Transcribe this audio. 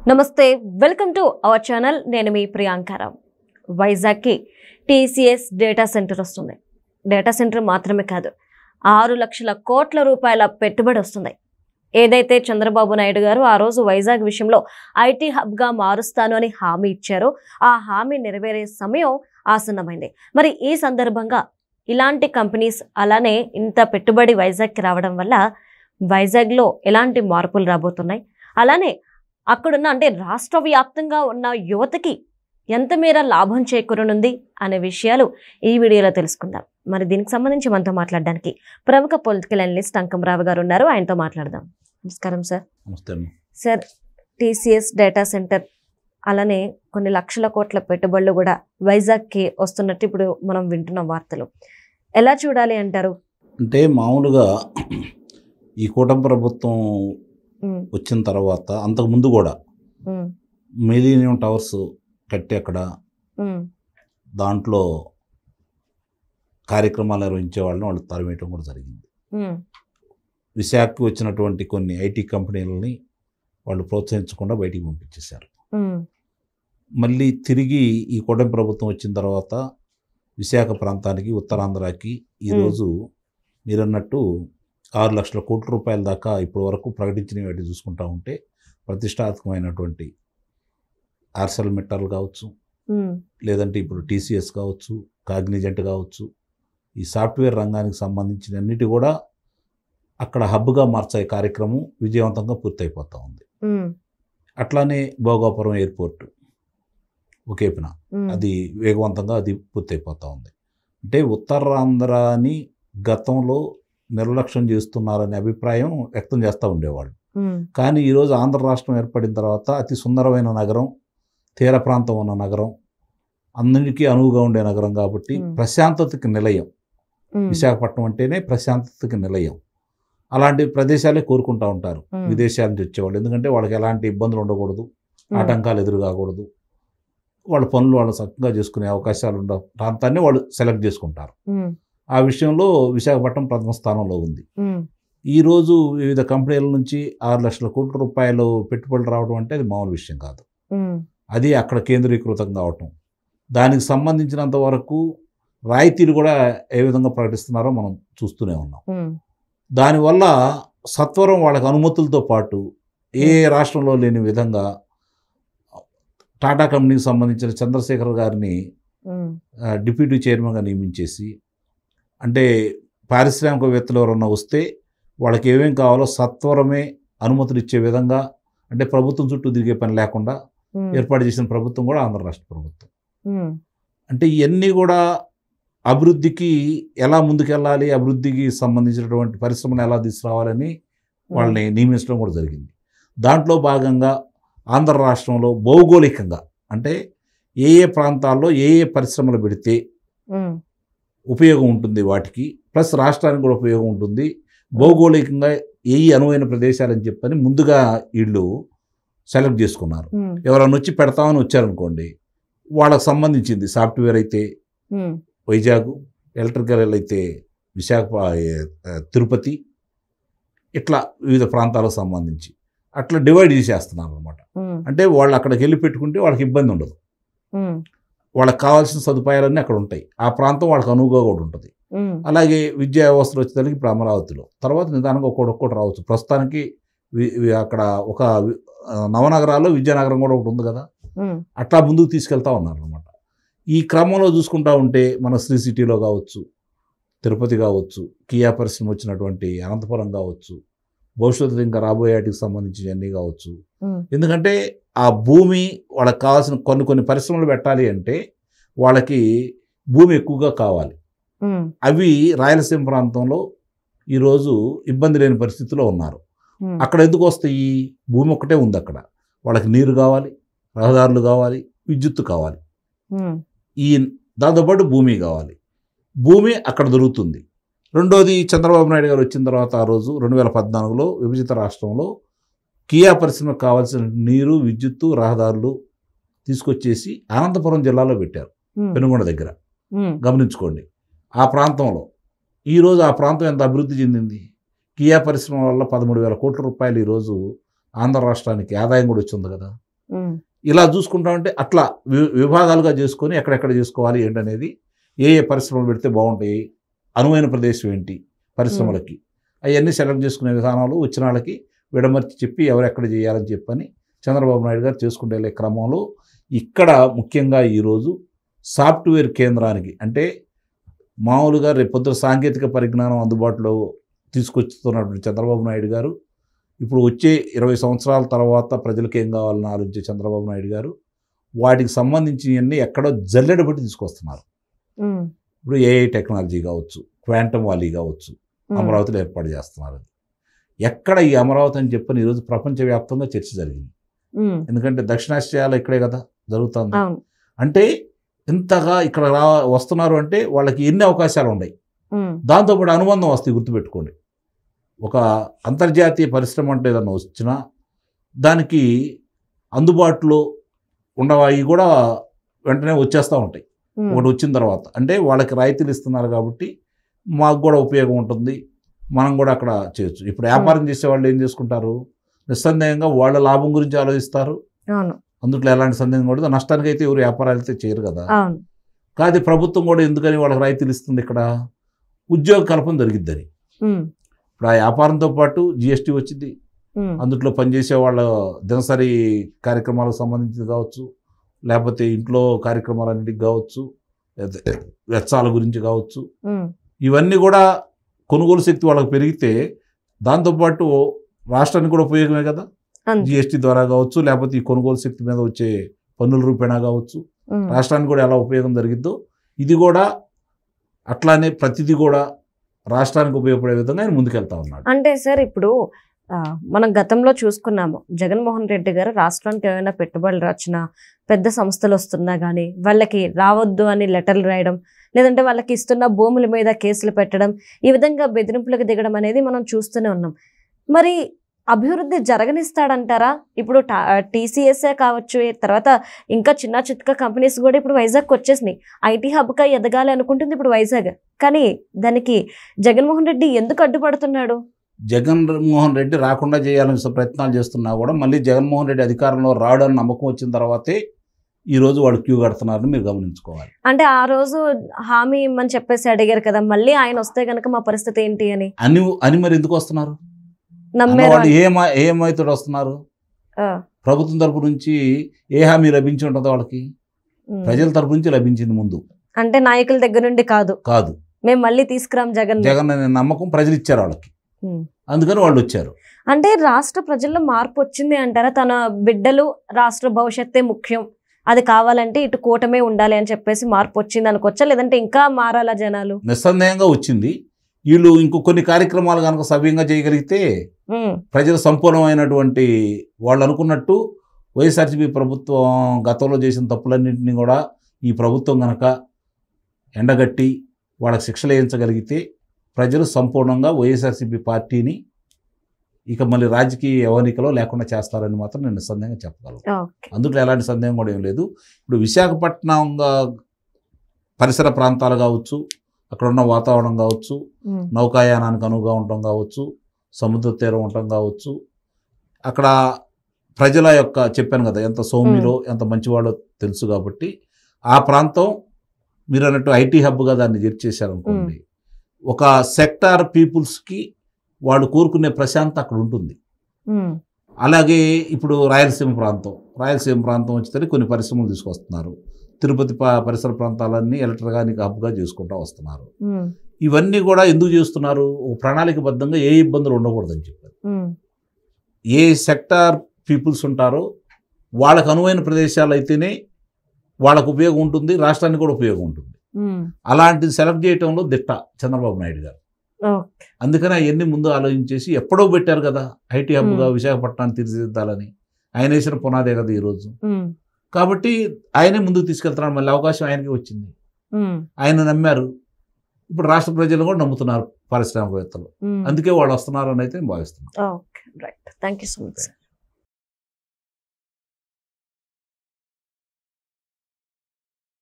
నమస్తే, welcome to our channel. నేను మీ Priyanka Rao. వైజాగ్కి TCS data centre వస్తుంది. డేటా సెంటర్ మాత్రమే కాదు, 6 లక్షల కోట్ల రూపాయల పెట్టుబడి వస్తుంది. ఏదైతే చంద్రబాబు నాయుడు గారు ఆ రోజు వైజాగ్ విషయంలో ఐటీ హబ్గా మారుస్తాను అని హామీ ఇచ్చారో ఆ హామీ నెరవేరే సమయం ఆసన్నమైంది. మరి ఈ సందర్భంగా ఇలాంటి కంపెనీస్ అలానే ఇంత పెట్టుబడి వైజాగ్కి రావడం వల్ల వైజాగ్లో ఎలాంటి మార్పులు రాబోతున్నాయి, అలానే అక్కడున్న అంటే రాష్ట్ర వ్యాప్తంగా ఉన్న యువతకి ఎంత మేర లాభం చేకూరనుంది అనే విషయాలు ఈ వీడియోలో తెలుసుకుందాం. మరి దీనికి సంబంధించి మనతో మాట్లాడడానికి ప్రముఖ పొలిటికల్ అనలిస్ట్ అంకంరావు గారు ఉన్నారు. ఆయనతో మాట్లాడదాం. నమస్కారం సార్. నమస్తే సార్, టీసీఎస్ డేటా సెంటర్ అలానే కొన్ని లక్షల కోట్ల పెట్టుబడులు కూడా వైజాగ్కి వస్తున్నట్టు ఇప్పుడు మనం వింటున్న వార్తలు ఎలా చూడాలి అంటారు? అంటే మామూలుగా ఈ కూటమి ప్రభుత్వం వచ్చిన తర్వాత అంతకుముందు కూడా మిలీనియం టవర్స్ కట్టి అక్కడ దాంట్లో కార్యక్రమాలు నిర్వహించే వాళ్ళని వాళ్ళు తరిమేయటం కూడా జరిగింది. విశాఖకి వచ్చినటువంటి కొన్ని ఐటీ కంపెనీలని వాళ్ళు ప్రోత్సహించకుండా బయటికి పంపించేశారు. మళ్ళీ తిరిగి ఈ కూటమి ప్రభుత్వం వచ్చిన తర్వాత విశాఖ ప్రాంతానికి, ఉత్తరాంధ్రకి ఈరోజు మీరన్నట్టు 6 లక్షల కోట్ల రూపాయల దాకా ఇప్పటి వరకు ప్రకటించిన వాటి చూసుకుంటా ఉంటే ప్రతిష్టాత్మకమైనటువంటి ఆర్సెల్ మెటల్ కావచ్చు, లేదంటే ఇప్పుడు టీసీఎస్ కావచ్చు, కాగ్నిజెంట్ కావచ్చు, ఈ సాఫ్ట్వేర్ రంగానికి సంబంధించిన అన్నిటి కూడా అక్కడ హబ్గా మార్చే కార్యక్రమం విజయవంతంగా పూర్తయిపోతూ ఉంది. అట్లానే భోగాపురం ఎయిర్పోర్టు ఒకేపిన అది వేగవంతంగా అది పూర్తయిపోతూ ఉంది. అంటే ఉత్తరాంధ్రని గతంలో నిర్లక్ష్యం చేస్తున్నారనే అభిప్రాయం వ్యక్తం చేస్తూ ఉండేవాళ్ళు. కానీ ఈరోజు ఆంధ్ర రాష్ట్రం ఏర్పడిన తర్వాత అతి సుందరమైన నగరం, తీర ప్రాంతం ఉన్న నగరం, అందరికీ అనువుగా ఉండే నగరం కాబట్టి ప్రశాంతతకి నిలయం. విశాఖపట్నం అంటేనే ప్రశాంతతకి నిలయం. అలాంటి ప్రదేశాలే కోరుకుంటూ ఉంటారు విదేశాల నుంచి వచ్చేవాళ్ళు. ఎందుకంటే వాళ్ళకి ఎలాంటి ఇబ్బందులు ఉండకూడదు, ఆటంకాలు ఎదురు కాకూడదు, వాళ్ళ పనులు వాళ్ళు చక్కగా చేసుకునే అవకాశాలు ఉన్న ప్రాంతాన్ని వాళ్ళు సెలెక్ట్ చేసుకుంటారు. ఆ విషయంలో విశాఖపట్నం ప్రథమ స్థానంలో ఉంది. ఈరోజు వివిధ కంపెనీల నుంచి 6 లక్షల కోట్ల రూపాయలు పెట్టుబడులు రావడం అంటే అది మామూలు విషయం కాదు. అది అక్కడ కేంద్రీకృతం కావటం, దానికి సంబంధించినంత వరకు రాయితీలు కూడా ఏ విధంగా ప్రకటిస్తున్నారో మనం చూస్తూనే ఉన్నాం. దానివల్ల సత్వరం వాళ్ళకి అనుమతులతో పాటు ఏ రాష్ట్రంలో లేని విధంగా టాటా కంపెనీకి సంబంధించిన చంద్రశేఖర్ గారిని డిప్యూటీ చైర్మన్గా నియమించేసి, అంటే పారిశ్రామికవేత్తలు ఎవరన్నా వస్తే వాళ్ళకి ఏమేం కావాలో సత్వరమే అనుమతులు ఇచ్చే విధంగా, అంటే ప్రభుత్వం చుట్టూ తిరిగే పని లేకుండా ఏర్పాటు చేసిన ప్రభుత్వం కూడా ఆంధ్ర రాష్ట్ర ప్రభుత్వం. అంటే ఇవన్నీ కూడా అభివృద్ధికి ఎలా ముందుకెళ్ళాలి, అభివృద్ధికి సంబంధించినటువంటి పరిశ్రమను ఎలా తీసుకురావాలని వాళ్ళని నియమించడం కూడా జరిగింది. దాంట్లో భాగంగా ఆంధ్ర రాష్ట్రంలో భౌగోళికంగా అంటే ఏ ఏ ప్రాంతాల్లో ఏ ఏ పరిశ్రమలు పెడితే ఉపయోగం ఉంటుంది వాటికి, ప్లస్ రాష్ట్రానికి కూడా ఉపయోగం ఉంటుంది, భౌగోళికంగా ఏ అనువైన ప్రదేశాలని చెప్పని ముందుగా వీళ్ళు సెలెక్ట్ చేసుకున్నారు. ఎవరైనా వచ్చి పెడతామని వచ్చారనుకోండి, వాళ్ళకి సంబంధించింది సాఫ్ట్వేర్ అయితే వైజాగ్, ఎలక్ట్రికల్ అయితే విశాఖ, తిరుపతి, ఇట్లా వివిధ ప్రాంతాలకు సంబంధించి అట్లా డివైడ్ చేసేస్తున్నారు అనమాట. అంటే వాళ్ళు అక్కడికి వెళ్ళి పెట్టుకుంటే వాళ్ళకి ఇబ్బంది ఉండదు, వాళ్ళకి కావాల్సిన సదుపాయాలన్నీ అక్కడ ఉంటాయి, ఆ ప్రాంతం వాళ్ళకి అనువుగా కూడా ఉంటుంది. అలాగే విద్యా వ్యవస్థలు వచ్చేదానికి ఇప్పుడు అమరావతిలో, తర్వాత నిదానంగా ఒక్కొక్కటి రావచ్చు. ప్రస్తుతానికి అక్కడ ఒక నవనగరాల్లో విద్యానగరం కూడా ఒకటి ఉంది కదా, అట్లా ముందుకు తీసుకెళ్తా ఉన్నారు అనమాట. ఈ క్రమంలో చూసుకుంటా ఉంటే మన శ్రీ సిటీలో కావచ్చు, తిరుపతి కావచ్చు, కియా పరిశ్రమ వచ్చినటువంటి అనంతపురం కావచ్చు, భవిష్యత్తు ఇంకా రాబోయే వాటికి సంబంధించి అన్నీ కావచ్చు. ఎందుకంటే ఆ భూమి వాళ్ళకి కావాల్సిన కొన్ని పరిశ్రమలు పెట్టాలి అంటే వాళ్ళకి భూమి ఎక్కువగా కావాలి. అవి రాయలసీమ ప్రాంతంలో ఈరోజు ఇబ్బంది లేని పరిస్థితిలో ఉన్నారు. అక్కడ ఎందుకు వస్తాయి? భూమి ఒక్కటే ఉంది అక్కడ, వాళ్ళకి నీరు కావాలి, రహదారులు కావాలి, విద్యుత్తు కావాలి, ఈ దాంతోపాటు భూమి కావాలి. భూమి అక్కడ దొరుకుతుంది. రెండోది, చంద్రబాబు నాయుడు గారు వచ్చిన తర్వాత ఆ రోజు 2014లో విభజిత రాష్ట్రంలో కియా పరిశ్రమకు కావాల్సిన నీరు, విద్యుత్తు, రహదారులు తీసుకొచ్చేసి అనంతపురం జిల్లాలో పెట్టారు, పెనుగొండ దగ్గర. గమనించుకోండి ఆ ప్రాంతంలో. ఈరోజు ఆ ప్రాంతం ఎంత అభివృద్ధి చెందింది. కియా పరిశ్రమ వల్ల 13,000 కోట్ల రూపాయలు ఈరోజు ఆంధ్ర రాష్ట్రానికి ఆదాయం కూడా వచ్చింది కదా. ఇలా చూసుకుంటా ఉంటే అట్లా విభాగాలుగా చేసుకొని ఎక్కడెక్కడ చేసుకోవాలి ఏంటనేది, ఏ పరిశ్రమలు పెడితే బాగుంటాయి, అనువైన ప్రదేశం ఏంటి పరిశ్రమలకి, అవన్నీ సెలెక్ట్ చేసుకునే విధానాలు వచ్చిన వాళ్ళకి విడమర్చి చెప్పి ఎవరెక్కడ చేయాలని చెప్పని చంద్రబాబు నాయుడు గారు చేసుకుంటే వెళ్ళే క్రమంలో ఇక్కడ ముఖ్యంగా ఈరోజు సాఫ్ట్వేర్ కేంద్రానికి, అంటే మామూలుగా రేపొద్దున సాంకేతిక పరిజ్ఞానం అందుబాటులో తీసుకొస్తున్నటువంటి చంద్రబాబు నాయుడు గారు ఇప్పుడు వచ్చే 20 సంవత్సరాల తర్వాత ప్రజలకు ఏం కావాలని ఆలోచించే చంద్రబాబు నాయుడు గారు వాటికి సంబంధించినవన్నీ ఎక్కడో జల్లెడ పెట్టి తీసుకొస్తున్నారు. ఇప్పుడు ఏఐ టెక్నాలజీ కావచ్చు, క్వాంటమ్ వాలీ కావచ్చు, అమరావతిలో ఏర్పాటు చేస్తున్నారు. ఎక్కడ ఈ అమరావతి అని చెప్పని ఈరోజు ప్రపంచవ్యాప్తంగా చర్చ జరిగింది. ఎందుకంటే దక్షిణాసియాలో ఇక్కడే కదా జరుగుతుంది. అంటే ఇంతగా ఇక్కడ వస్తున్నారు అంటే వాళ్ళకి ఎన్ని అవకాశాలు ఉన్నాయి, దాంతోపాటు అనుబంధం వస్తాయి. గుర్తుపెట్టుకోండి, ఒక అంతర్జాతీయ పరిశ్రమ అంటే ఏదన్నా వచ్చినా దానికి అందుబాటులో ఉండవి కూడా వెంటనే వచ్చేస్తూ ఉంటాయి. ఒకటి వచ్చిన తర్వాత అంటే వాళ్ళకి రాయితీలు ఇస్తున్నారు కాబట్టి మాకు కూడా ఉపయోగం ఉంటుంది, మనం కూడా అక్కడ చేయొచ్చు. ఇప్పుడు వ్యాపారం చేసే వాళ్ళు ఏం చేసుకుంటారు, నిస్సందేహంగా వాళ్ళ లాభం గురించి ఆలోచిస్తారు. అందుట్లో ఎలాంటి సందేహం కూడా, నష్టానికి అయితే ఎవరు వ్యాపారాలు అయితే చేయరు కదా. కాదు ప్రభుత్వం కూడా ఎందుకని వాళ్ళకి రాయితీలు ఇస్తుంది, ఇక్కడ ఉద్యోగ కల్పన జరిగిద్దని. ఇప్పుడు ఆ వ్యాపారంతో పాటు జిఎస్టీ వచ్చింది, అందుట్లో పనిచేసే వాళ్ళ దినసరి కార్యక్రమాలకు సంబంధించింది కావచ్చు, లేకపోతే ఇంట్లో కార్యక్రమాలన్నిటికి కావచ్చు, వెచ్చాల గురించి కావచ్చు, ఇవన్నీ కూడా కొనుగోలు శక్తి వాళ్ళకి పెరిగితే దాంతోపాటు రాష్ట్రానికి కూడా ఉపయోగమే కదా. జిఎస్టీ ద్వారా కావచ్చు, లేకపోతే ఈ కొనుగోలు శక్తి మీద వచ్చే పన్నుల రూపేణా కావచ్చు, రాష్ట్రానికి కూడా ఎలా ఉపయోగం జరిగిద్దో ఇది కూడా అట్లానే ప్రతిదీ కూడా రాష్ట్రానికి ఉపయోగపడే విధంగా ఆయన ముందుకెళ్తా ఉన్నాడు. అంటే సార్ ఇప్పుడు మనం గతంలో చూసుకున్నాము, జగన్మోహన్ రెడ్డి గారు రాష్ట్రానికి ఏమైనా పెట్టుబడులు వచ్చినా, పెద్ద సంస్థలు వస్తున్నా కానీ వాళ్ళకి రావద్దు అని లెటర్లు రాయడం, లేదంటే వాళ్ళకి ఇస్తున్న భూముల మీద కేసులు పెట్టడం, ఈ విధంగా బెదిరింపులకు దిగడం అనేది మనం చూస్తూనే ఉన్నాం. మరి అభివృద్ధి జరగనిస్తాడంటారా? ఇప్పుడు టీసీఎస్ఏ కావచ్చు, తర్వాత ఇంకా చిన్న చిత్క కంపెనీస్ కూడా ఇప్పుడు వైజాగ్కి వచ్చేసినాయి. ఐటీ హబ్గా ఎదగాలి అనుకుంటుంది ఇప్పుడు వైజాగ్, కానీ దానికి జగన్మోహన్ రెడ్డి ఎందుకు అడ్డుపడుతున్నాడు? జగన్మోహన్ రెడ్డి రాకుండా చేయాలని ప్రయత్నాలు చేస్తున్నా కూడా మళ్ళీ జగన్మోహన్ రెడ్డి అధికారంలో రావడానికి నమ్మకం వచ్చిన తర్వాతే ఈరోజు వాళ్ళు క్యూ కడుతున్నారని మీరు గమనించుకోవాలి. అంటే ఆ రోజు హామీ ఇమ్మని చెప్పేసి అడిగారు కదా, మళ్ళీ ఆయన వస్తే కనుక మా పరిస్థితి ఏంటి అని మరి ఎందుకు వస్తున్నారు? వాళ్ళు ఏమైతే వస్తున్నారు? ప్రభుత్వం తరపు నుంచి ఏ హామీ లభించి ఉంటుందో వాళ్ళకి, ప్రజల తరపు నుంచి లభించింది ముందు. అంటే నాయకుల దగ్గర నుండి కాదు, మేము మళ్ళీ తీసుకురాం జగన్ అనే నమ్మకం ప్రజలు ఇచ్చారు వాళ్ళకి, అందుకని వాళ్ళు వచ్చారు. అంటే రాష్ట్ర ప్రజల్లో మార్పు వచ్చింది అంటారా? తన బిడ్డలు రాష్ట్ర భవిష్యత్తే ముఖ్యం, అది కావాలంటే ఇటు కూటమే ఉండాలి అని చెప్పేసి మార్పు వచ్చింది అనుకోవచ్చా, లేదంటే ఇంకా మారాలా జనాలు? నిస్సందేహంగా వచ్చింది. వీళ్ళు ఇంకో కొన్ని కార్యక్రమాలు కనుక సవ్యంగా చేయగలిగితే ప్రజలు సంపూర్ణమైనటువంటి వాళ్ళు అనుకున్నట్టు వైఎస్ఆర్సీపీ ప్రభుత్వం గతంలో చేసిన తప్పులన్నింటినీ కూడా ఈ ప్రభుత్వం కనుక ఎండగట్టి వాళ్ళకి శిక్షలు వేయించగలిగితే ప్రజలు సంపూర్ణంగా వైఎస్ఆర్సీపీ పార్టీని ఇక మళ్ళీ రాజకీయ యవనికలో లేకుండా చేస్తారని మాత్రం నేను నిస్సందేహంగా చెప్పగలను. అందులో ఎలాంటి సందేహం కూడా ఏం లేదు. ఇప్పుడు విశాఖపట్నం పరిసర ప్రాంతాలు కావచ్చు, అక్కడ ఉన్న వాతావరణం కావచ్చు, నౌకాయానానికి అనువుగా ఉండటం కావచ్చు, సముద్ర తీరం ఉండటం కావచ్చు, అక్కడ ప్రజల యొక్క చెప్పాను కదా ఎంత సౌమ్యులో ఎంత మంచివాడో తెలుసు కాబట్టి ఆ ప్రాంతం మీరు అన్నట్టు ఐటీ హబ్గా దాన్ని చేశారనుకోండి, ఒక సెక్టార్ పీపుల్స్కి వాళ్ళు కోరుకునే ప్రశాంతత అక్కడ ఉంటుంది. అలాగే ఇప్పుడు రాయలసీమ ప్రాంతం వచ్చేసరికి కొన్ని పరిశ్రమలు తీసుకొస్తున్నారు. తిరుపతి పరిసర ప్రాంతాలన్నీ ఎలక్ట్రానిక్ హబ్గా చేసుకుంటూ వస్తున్నారు. ఇవన్నీ కూడా ఎందుకు చేస్తున్నారు? ఒక ప్రణాళికబద్ధంగా ఏ ఇబ్బందులు ఉండకూడదని చెప్పారు. ఏ సెక్టార్ పీపుల్స్ ఉంటారో వాళ్ళకు అనువైన ప్రదేశాలు అయితేనే వాళ్ళకు ఉపయోగం ఉంటుంది, రాష్ట్రానికి కూడా ఉపయోగం ఉంటుంది. అలాంటిది సెలెక్ట్ చేయడంలో దిట్ట చంద్రబాబు నాయుడు గారు. అందుకని అవన్నీ ముందు ఆలోచించేసి ఎప్పుడో పెట్టారు కదా ఐటీ హబ్గా విశాఖపట్నాన్ని తీర్చిదిద్దాలని. ఆయన వేసిన పునాదే కదా ఈరోజు. కాబట్టి ఆయనే ముందుకు తీసుకెళ్తున్నాడు. మళ్ళీ అవకాశం ఆయనకి వచ్చింది, ఆయన నమ్మారు. ఇప్పుడు రాష్ట్ర ప్రజలు కూడా నమ్ముతున్నారు పారిశ్రామికవేత్తలు, అందుకే వాళ్ళు వస్తున్నారు అని అయితే నేను భావిస్తున్నాను. Right, thank you so much.